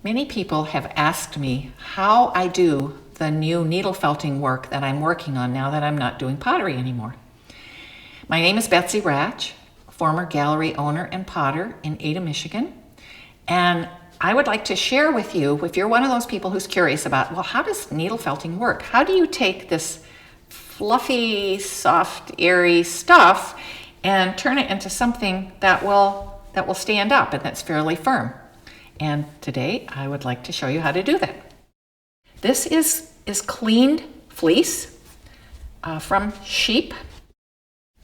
Many people have asked me how I do the new needle felting work that I'm working on now that I'm not doing pottery anymore. My name is Betsy Ratzsch, former gallery owner and potter in Ada, Michigan. And I would like to share with you, if you're one of those people who's curious about, well, how does needle felting work? How do you take this fluffy, soft, airy stuff and turn it into something that will stand up and that's fairly firm? And today I would like to show you how to do that. This is cleaned fleece from sheep,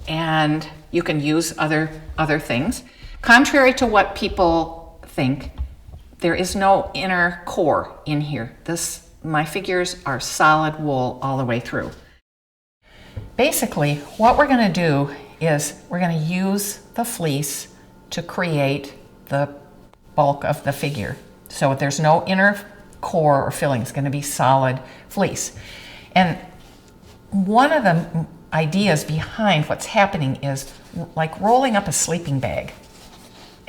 and you can use other things. Contrary to what people think, there is no inner core in here. My figures are solid wool all the way through. Basically, what we're going to do is we're going to use the fleece to create the bulk of the figure. So there's no inner core or filling. It's going to be solid fleece. And one of the ideas behind what's happening is like rolling up a sleeping bag.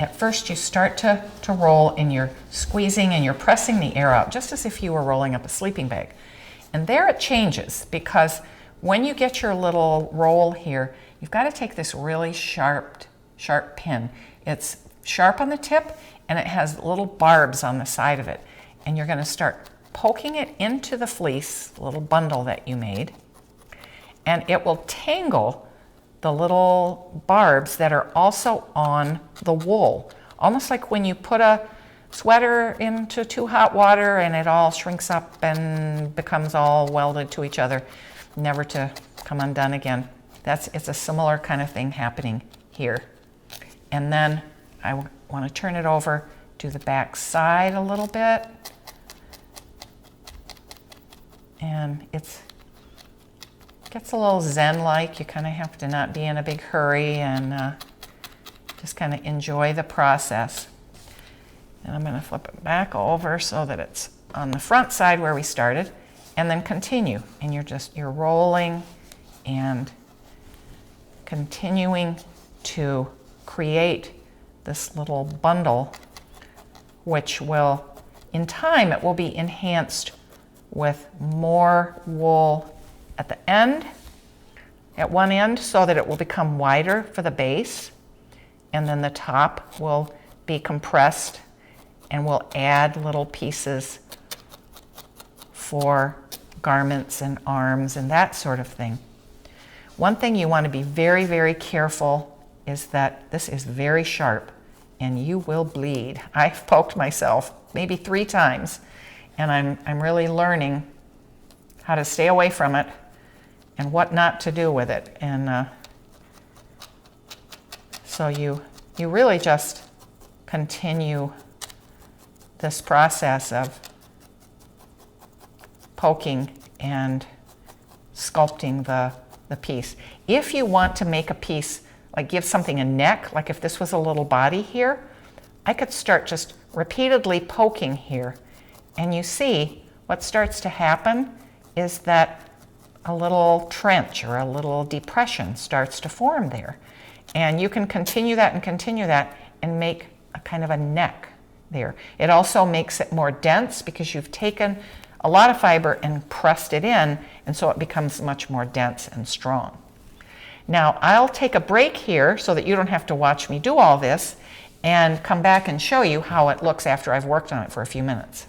At first you start to roll, and you're squeezing and you're pressing the air out just as if you were rolling up a sleeping bag. And there it changes, because when you get your little roll here, you've got to take this really sharp pin. It's sharp on the tip, and it has little barbs on the side of it. And you're going to start poking it into the fleece, the little bundle that you made, and it will tangle the little barbs that are also on the wool. Almost like when you put a sweater into too hot water and it all shrinks up and becomes all welded to each other, never to come undone again. It's a similar kind of thing happening here. And then I want to turn it over to the back side a little bit. And it gets a little zen-like. You kind of have to not be in a big hurry and just kind of enjoy the process. And I'm going to flip it back over so that it's on the front side where we started, and then continue. And you're rolling and continuing to create this little bundle, which will, in time, it will be enhanced with more wool at the end, at one end, so that it will become wider for the base, and then the top will be compressed, and we'll add little pieces for garments and arms and that sort of thing. One thing you want to be very, very careful is that this is very sharp and you will bleed. I've poked myself maybe 3 times, and I'm really learning how to stay away from it and what not to do with it. And so you really just continue this process of poking and sculpting the piece. If you want to make a piece, like give something a neck, like if this was a little body here, I could start just repeatedly poking here, and you see what starts to happen is that a little trench or a little depression starts to form there. And you can continue that and make a kind of a neck there. It also makes it more dense because you've taken a lot of fiber and pressed it in, and so it becomes much more dense and strong. Now, I'll take a break here so that you don't have to watch me do all this, and come back and show you how it looks after I've worked on it for a few minutes.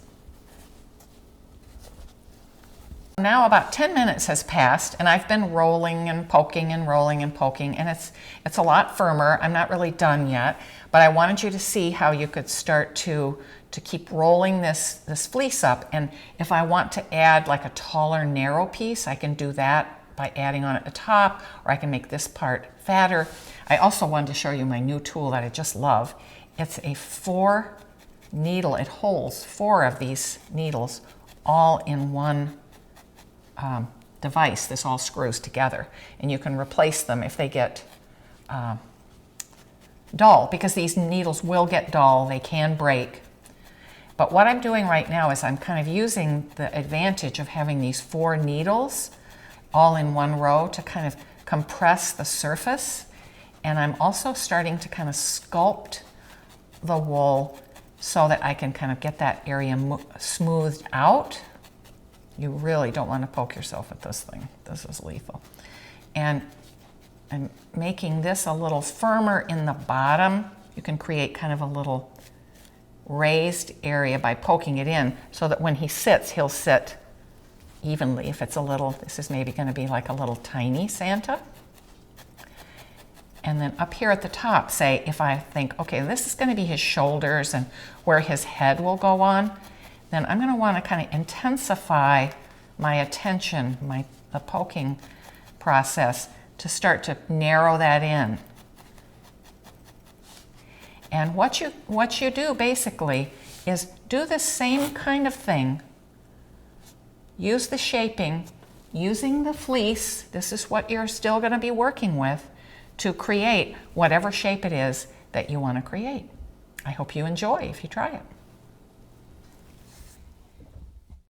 Now about 10 minutes has passed, and I've been rolling and poking and rolling and poking, and it's a lot firmer. I'm not really done yet, but I wanted you to see how you could start to keep rolling this fleece up. And if I want to add like a taller, narrow piece, I can do that by adding on at the top, or I can make this part fatter. I also wanted to show you my new tool that I just love. It's a 4 needle. It holds 4 of these needles all in one device. This all screws together, and you can replace them if they get dull, because these needles will get dull. They can break. But what I'm doing right now is I'm kind of using the advantage of having these 4 needles all in one row to kind of compress the surface. And I'm also starting to kind of sculpt the wool so that I can kind of get that area smoothed out. You really don't want to poke yourself at this thing. This is lethal. And I'm making this a little firmer in the bottom. You can create kind of a little raised area by poking it in so that when he sits, he'll sit evenly. If it's a little, this is maybe going to be like a little tiny Santa. And then up here at the top, say, if I think, okay, this is going to be his shoulders and where his head will go on, then I'm going to want to kind of intensify my attention, the poking process, to start to narrow that in. And what you do basically is do the same kind of thing. Use the shaping, using the fleece, this is what you're still going to be working with, to create whatever shape it is that you want to create. I hope you enjoy if you try it.